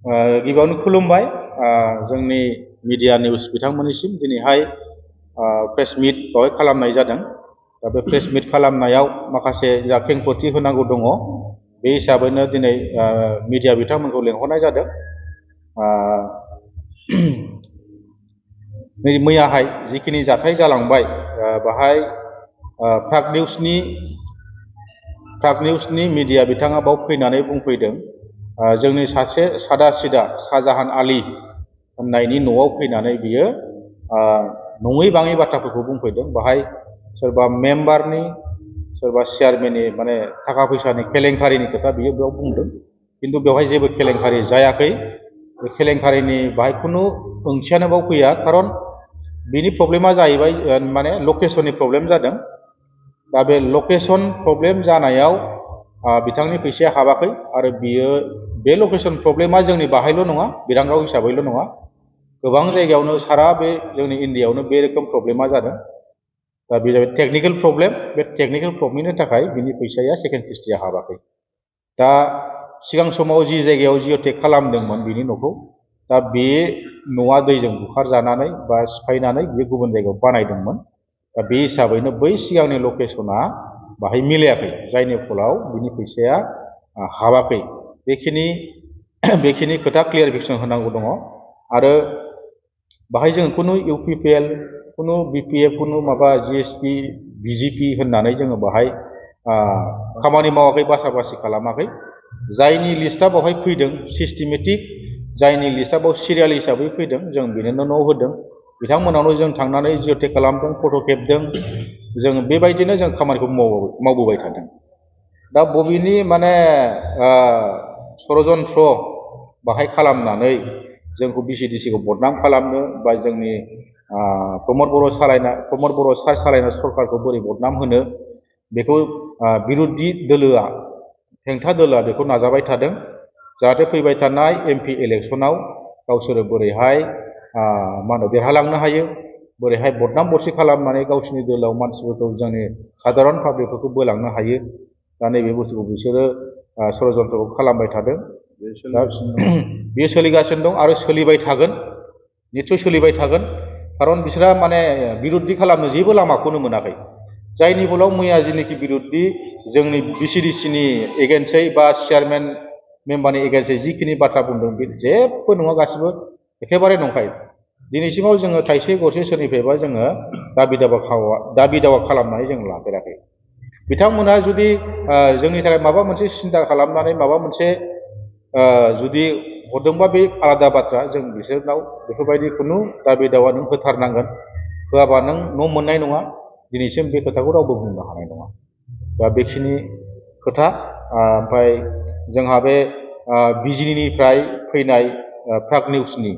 गिबियावनो खुलुमबाय जोंनि मिडिया निउस बिथांमोननिसिम दिनैहाय प्रेस मिट बावहाय खालामनाय जादों। दा बे प्रेस मिट खालामनायाव माखासे जा खेंफोरथि होनांगौ दङ बे हिसाबैनो दिनै मिडिया बिथांमोनखौ लेंहरनाय जादों। मैयाहाय जिखिनि जाथाय जालांबाय बाहाय प्राग निउसनि मिडिया बिथाङा बाव फैनानै बुंफैदों जोंनि सासे सादा सिदा शाहजाहान आली होननायनि न'आव फैनानै बियो नङै बाङै बाथ्राफोरखौ बुंफैदों। बाहाय सोरबा मेम्बारनि सोरबा चेयारमेननि माने थाखा फैसानि केलेंकारिनि खोथा बियो बेयाव बुंदों, खिन्थु बेवहाय जेबो केलेंकारि जायाखै। बे केलेंकारिनि बाहाय खुनु ओंथियानो बाव फैया, खारन बिनि प्रब्लेमा जाहैबाय माने लकेसननि प्रब्लेम जादों। दा बे लकेसन प्रब्लेम जानायाव बिथांनि फैसाया हाबाखै, आरो बियो बे लकेसन प्रब्लेमा जोंनि बाहायल' नङा, बिरांगाव हिसाबैल' नङा, गोबां जायगायावनो सारा बे जोंनि इन्डियायावनो बे रोखोम प्रब्लेमा जादों। दा बे जाबाय टेकनिकेल प्रब्लेम। बे टेकनिकेल प्रब्लेमनि थाखाय बिनि फैसाया सेकेन्ड किस्तिया हाबाखै। दा सिगां समाव जि जायगायाव जिअ'टेक खालामदोंमोन बिनि न'खौ, दा बे न'आ दैजों बुखारजानानै बा सिफायनानै बे गुबुन जायगायाव बानायदोंमोन। दा बे हिसाबैनो बै सिगांनि लकेसना बाहाय मिलायाखै, जायनि फलाव बिनि फैसाया हाबाखै। बेखिनि खोथा क्लियारिफिकेसन होनांगौ दङ। आरो बाहाय जों खुनु इउपिपिएल, खुनु बिपिएफ, खुनु माबा जिएसपि, बिजिपि होननानै जोङो बाहाय खामानि मावाखै, बासा-बासि खालामाखै। जायनि लिस्टआ बावहाय फैदों सिस्टेमेटिक, जायनि लिस्टआ बाव सिरियाल हिसाबै फैदों, जों बेनिनो न' होदों। बिथांमोनावनो जों थांनानै जिअ'टेक खालामदों, फट' खेबदों। जों बेबायदिनो जों खामानिखौ मावबोबाय थादों। दा बबेनि माने षड़यन्त्र बाहाय खालामनानै जोंखौ बिसिडिसिखौ बदनाम खालामनो, बा जोंनि प्रमद बर' सार सालायनाय सरकारखौ बोरै बदनाम होनो, बेखौ बिरुद्दि दोलोआ, हेंथा दोलोआ बेखौ नाजाबाय थादों। जाहाथे फैबाय थानाय MP इलेक्सनाव गावसोरो बोरैहाय देरहालांनो हायो, बोरैहाय बदनाम बरसि खालामनानै गावसिनि दोलोआव मानसिफोरखौ, जोंनि साधारन पाब्लिकफोरखौ बोलांनो हायो। दा नैबे बुस्थुखौ बिसोरो षड़यन्त्रखौ खालामबाय थादों। बेयो सोलिगासिनो दं आरो सोलिबाय थागोन, निस्सय सोलिबाय थागोन। खारन बिसोरहा माने बिरुद्दि खालामनो जेबो लामाखौनो मोनाखै। जायनि फलाव मैया जेनोखि बिरुद्दि जोंनि बिसिडिसिनि एगेन्स्टै बा चेयारमेन मेम्बारनि एगेन्स्टै जिखिनि बाथ्रा बुंदों, बे जेबो नङा, गासिबो एखेबारे नंखाय। दिनैसिमाव जोङो थाइसे गरसे सोरनिफ्रायबा जोङो दाबि दावा खालामनानै जों लाफेराखै। बिथांमोनहा जुदि जोंनि थाखाय माबा मोनसे सिन्था खालामनानै माबा मोनसे जुदि हरदोंबा बे आलादा बाथ्रा। जों बिसोरनाव बेफोरबायदि खुनु दाबि दावा नों होथारनांगोन, होआबा नों न' मोननाय नङा, दिनैसिम बे खोथाखौ रावबो बुंनो हानाय नङा। दा बेखिनि खोथा। ओमफ्राय जोंहा बे बिजिनिनिफ्राय फैनाय प्राग निउसनि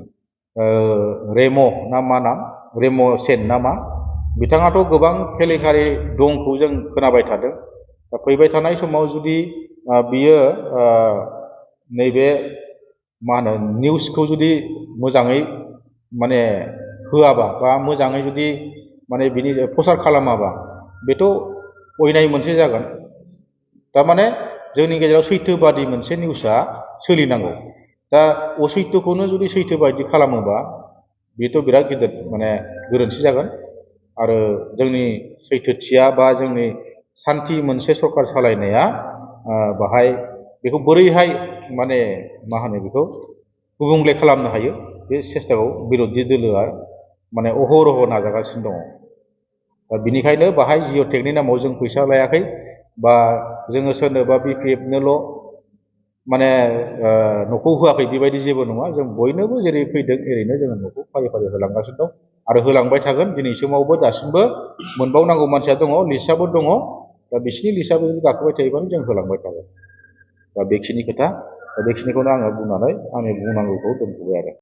रेम' ना मा नाम, रेम' सेन ना मा, बिथाङाथ' गोबां केलेंकारि दंखौ जों खोनाबाय थादों। दा फैबाय थानाय समाव जुदि बियो नैबे निउसखौ जुदि मोजाङै माने होआबा, बा मोजाङै जुदि माने बिनि प्रसार खालामाबा, बेथ' अयनाय मोनसे जागोन। थारमाने जोंनि गेजेराव सैथोबादि मोनसे निउसआ सोलिनांगौ। दा असैथोखौनो जुदि सैथो बायदि खालामोबा, बेथ' बिराद गिदिर माने गोरोन्थि जागोन। आरो जोंनि सैथोथिया बा जोंनि सान्थि मोनसे सरकार सालायनाया बाहाय बेखौ बोरैहाय माने बेखौ गुबुंले खालामनो हायो, बे सेस्टाखौ बिरुद्दि दोलोआ माने अहरह नाजागासिनो दङ। दा बिनिखायनो बाहाय जिअ'टेकनि नामाव जों फैसा लायाखै, बा जोङो सोरनोबा बिपिएफनोल' माने न'खौ होआखै, बेबायदि जेबो नङा। जों बयनोबो जेरै फैदों ओरैनो जोङो न'खौ फारि फारि होलांगासिनो दं, आरो होलांबाय थागोन। दिनैसिमावबो दासिमबो मोनबावनांगौ मानसिया दङ, लिस्टआबो दङ। दा बिसिनि लिस्टआबो गाखोबाय थायोबानो जों होलांबाय थागोन। दा बेखिनि खोथा, दा बेखिनिखौनो आङो बुंनानै आंनि बुंनांगौखौ दोनथ'बाय आरो।